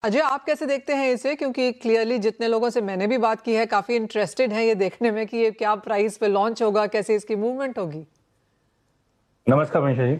अजय, आप कैसे देखते हैं इसे? क्योंकि क्लियरली जितने लोगों से मैंने भी बात की है काफी इंटरेस्टेड हैं ये देखने में कि ये क्या प्राइस पे लॉन्च होगा, कैसे इसकी मूवमेंट होगी। नमस्कार मनीषा जी।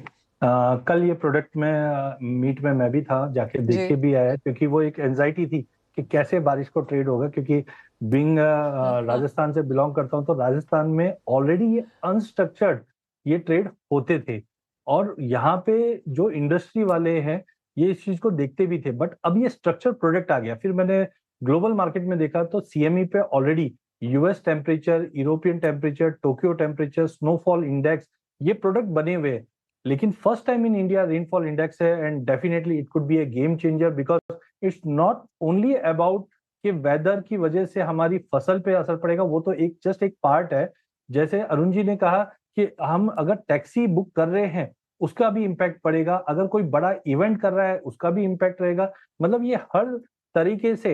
कल ये प्रोडक्ट में मीट में मैं भी था, जाके देख जी। के भी आया, क्योंकि वो एक एंजाइटी थी कि कैसे बारिश को ट्रेड होगा। क्योंकि बिंग राजस्थान से बिलोंग करता हूँ, तो राजस्थान में ऑलरेडी ये अनस्ट्रक्चर्ड ये ट्रेड होते थे, और यहाँ पे जो इंडस्ट्री वाले हैं ये इस चीज को देखते भी थे। बट अब ये स्ट्रक्चर प्रोडक्ट आ गया। फिर मैंने ग्लोबल मार्केट में देखा तो सीएमई पे already US temperature, European temperature, Tokyo temperature, snowfall index, ये प्रोडक्ट बने हुए हैं। लेकिन first time in India rainfall index है, and definitely it could be a game changer, because it's not only about कि वेदर की वजह से हमारी फसल पे असर पड़ेगा, वो तो एक जस्ट एक पार्ट है। जैसे अरुण जी ने कहा कि हम अगर टैक्सी बुक कर रहे हैं उसका भी इम्पैक्ट पड़ेगा, अगर कोई बड़ा इवेंट कर रहा है उसका भी इम्पैक्ट रहेगा। मतलब ये हर तरीके से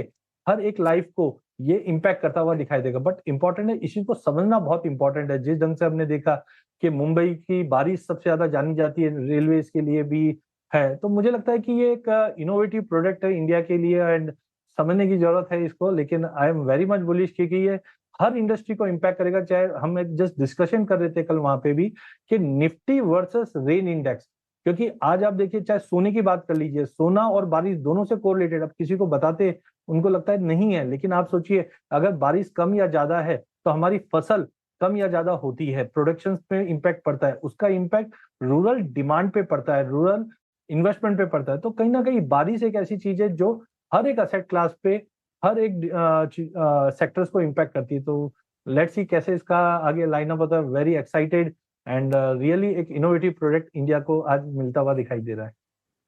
हर एक लाइफ को ये इम्पैक्ट करता हुआ दिखाई देगा। बट इंपॉर्टेंट है, इस चीज को समझना बहुत इंपॉर्टेंट है। जिस ढंग से हमने देखा कि मुंबई की बारिश सबसे ज्यादा जानी जाती है, रेलवे के लिए भी है, तो मुझे लगता है कि ये एक इनोवेटिव प्रोडक्ट है इंडिया के लिए, एंड समझने की जरूरत है इसको। लेकिन I am very much bullish क्योंकि ये हर इंडस्ट्री को इम्पैक्ट करेगा। चाहे हम एक जस्ट डिस्कशन कर रहे थे कल वहां पे भी कि निफ्टी वर्सेस रेन इंडेक्स, क्योंकि आज आप देखिए, चाहे सोने की बात कर लीजिए, सोना और बारिश दोनों से कोरिलेटेड। अब किसी को बताते उनको लगता है नहीं है, लेकिन आप सोचिए अगर बारिश कम या ज्यादा है तो हमारी फसल कम या ज्यादा होती है, प्रोडक्शन पे इम्पैक्ट पड़ता है, उसका इम्पैक्ट रूरल डिमांड पे पड़ता है, रूरल इन्वेस्टमेंट पे पड़ता है। तो कहीं ना कहीं बारिश एक ऐसी चीज है जो हर एक असेट क्लास पे, हर एक सेक्टर्स को इम्पैक्ट करती है। तो लेट्स सी कैसे इसका आगे लाइनअप होता है। वेरी एक्साइटेड, एंड रियली एक इनोवेटिव प्रोडक्ट इंडिया को आज मिलता हुआ दिखाई दे रहा है।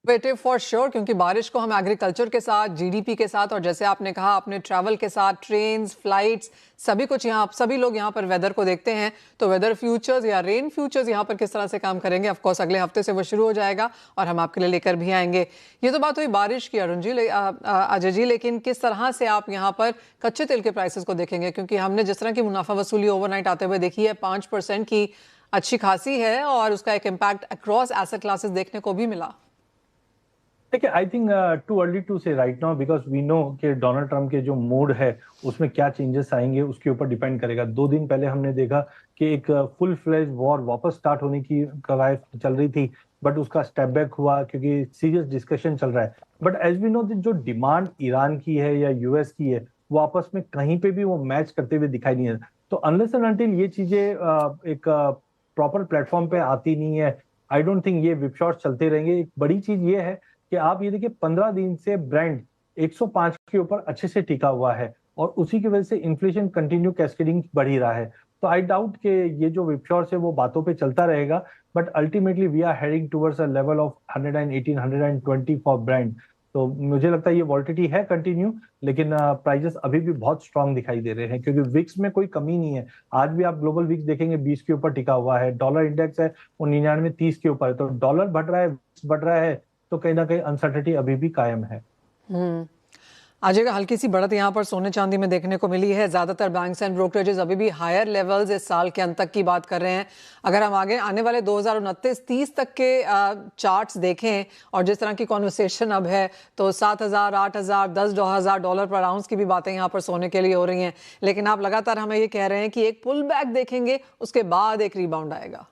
इनोवेटिव फॉर श्योर, क्योंकि बारिश को हम एग्रीकल्चर के साथ, जीडीपी के साथ, और जैसे आपने कहा अपने ट्रैवल के साथ, ट्रेन्स, फ्लाइट्स, सभी कुछ यहाँ सभी लोग यहाँ पर वेदर को देखते हैं। तो वेदर फ्यूचर्स या रेन फ्यूचर्स यहाँ पर किस तरह से काम करेंगे, ऑफ कोर्स अगले हफ्ते से वो शुरू हो जाएगा और हम आपके लिए लेकर भी आएंगे। ये तो बात हुई बारिश की अरुण जी, अजय जी, लेकिन किस तरह से आप यहाँ पर कच्चे तेल के प्राइसेस को देखेंगे? क्योंकि हमने जिस तरह की मुनाफा वसूली ओवरनाइट आते हुए देखी है, 5% की अच्छी खासी है, और उसका एक इम्पैक्ट अक्रॉस एसेट क्लासेस देखने को भी मिला। देखिए, I think too early to say right now, because we know कि डोनाल्ड ट्रम्प के जो मूड है उसमें क्या चेंजेस आएंगे उसके ऊपर डिपेंड करेगा। 2 दिन पहले हमने देखा कि एक फुल फ्लेज वॉर वापस स्टार्ट होने की कवायद चल रही थी, बट उसका स्टेप बैक हुआ क्योंकि सीरियस डिस्कशन चल रहा है। बट एज वी नो, जो डिमांड ईरान की है या यूएस की है, वो आपस में कहीं पे भी वो मैच करते हुए दिखाई नहीं है। तो अनलेस एंड अनटिल ये चीजें एक प्रॉपर प्लेटफॉर्म पे आती नहीं है, आई डोंट थिंक ये विपशॉट चलते रहेंगे। एक बड़ी चीज ये है कि आप ये देखिए 15 दिन से ब्रांड 105 के ऊपर अच्छे से टिका हुआ है, और उसी की वजह से इन्फ्लेशन कंटिन्यू कैस्केडिंग बढ़ ही रहा है। तो आई डाउट कि ये जो विपशॉर्स है वो बातों पे चलता रहेगा, but ultimately we are heading towards a level of 118 120 for brand. तो मुझे लगता है ये वॉल्टिलिटी है कंटिन्यू, लेकिन प्राइजेस अभी भी बहुत स्ट्रांग दिखाई दे रहे हैं, क्योंकि विक्स में कोई कमी नहीं है। आज भी आप ग्लोबल विक्स देखेंगे 20 के ऊपर टिका हुआ है, डॉलर इंडेक्स है वो 99 30 के ऊपर है। तो डॉलर बढ़ रहा है, विक्स बढ़ रहा है, तो कहीं ना कहीं अनसर्टेनिटी अभी भी कायम है। अजय, का हल्की सी बढ़त यहाँ पर सोने चांदी में देखने को मिली है। ज्यादातर बैंक्स एंड ब्रोकरेजेस अभी भी हायर लेवल्स इस साल के अंत तक की बात कर रहे हैं। अगर हम आगे आने वाले 2029-30 तक के चार्ट्स देखें और जिस तरह की कॉन्वर्सेशन अब है, तो 7,000, 8,000, $10,000 पर आउंस की भी बातें यहाँ पर सोने के लिए हो रही हैं। लेकिन आप लगातार हमें ये कह रहे हैं कि एक पुल बैक देखेंगे, उसके बाद एक रिबाउंड आएगा।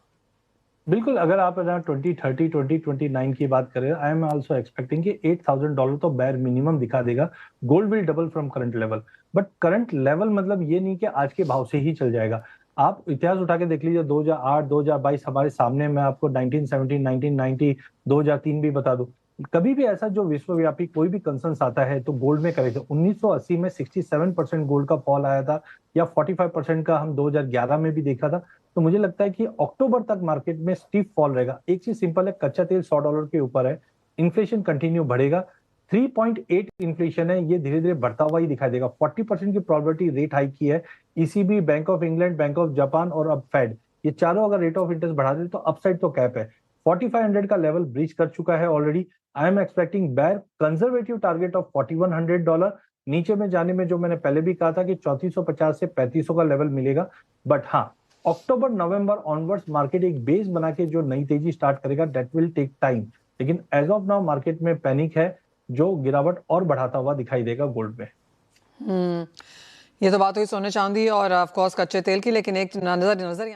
बिल्कुल, अगर आप 2030 2029 की बात करें, आई एम आल्सो एक्सपेक्टिंग कि $8,000 तो बैर मिनिमम दिखा देगा। Gold will double from current level, but current level मतलब ये नहीं कि आज के भाव से ही चल जाएगा। आप इतिहास उठा के देख लीजिए, 2008 2022 हमारे सामने, मैं आपको 1970 1990 2003 भी बता दूं। कभी भी ऐसा जो विश्वव्यापी कोई भी कंसर्न आता है तो गोल्ड में करे थे। 1980 में 67% गोल्ड का फॉल आया था, या 45% का हम 2011 में भी देखा था। तो मुझे लगता है कि अक्टूबर तक मार्केट में स्टीप फॉल रहेगा। एक चीज सिंपल है, कच्चा तेल $100 के ऊपर है, इन्फ्लेशन कंटिन्यू बढ़ेगा, 3.8 इन्फ्लेशन है, ये धीरे धीरे बढ़ता हुआ ही दिखाई देगा। 40% की प्रोबेबिलिटी रेट हाइक की है ECB, bank of England, bank of Japan और अब फेड, ये चारों अगर रेट ऑफ इंटरेस्ट बढ़ा दे तो अपसाइड तो कैप है। 4500 का लेवल ब्रीच कर चुका है ऑलरेडी। आई एम एक्सपेक्टिंग बैर कंजर्वेटिव टारगेट ऑफ $4100। नीचे में जाने में जो मैंने पहले भी कहा था कि 3450 से 3500 का लेवल मिलेगा। बट हाँ, अक्टूबर नवंबर ऑनवर्ड्स मार्केट एक बेस बना के जो नई तेजी स्टार्ट करेगा, दैट विल टेक टाइम। लेकिन एज ऑफ नाउ मार्केट में पैनिक है, जो गिरावट और बढ़ाता हुआ दिखाई देगा गोल्ड में। ये तो बात हुई सोने चांदी और ऑफ कोर्स कच्चे तेल की, लेकिन एक नजर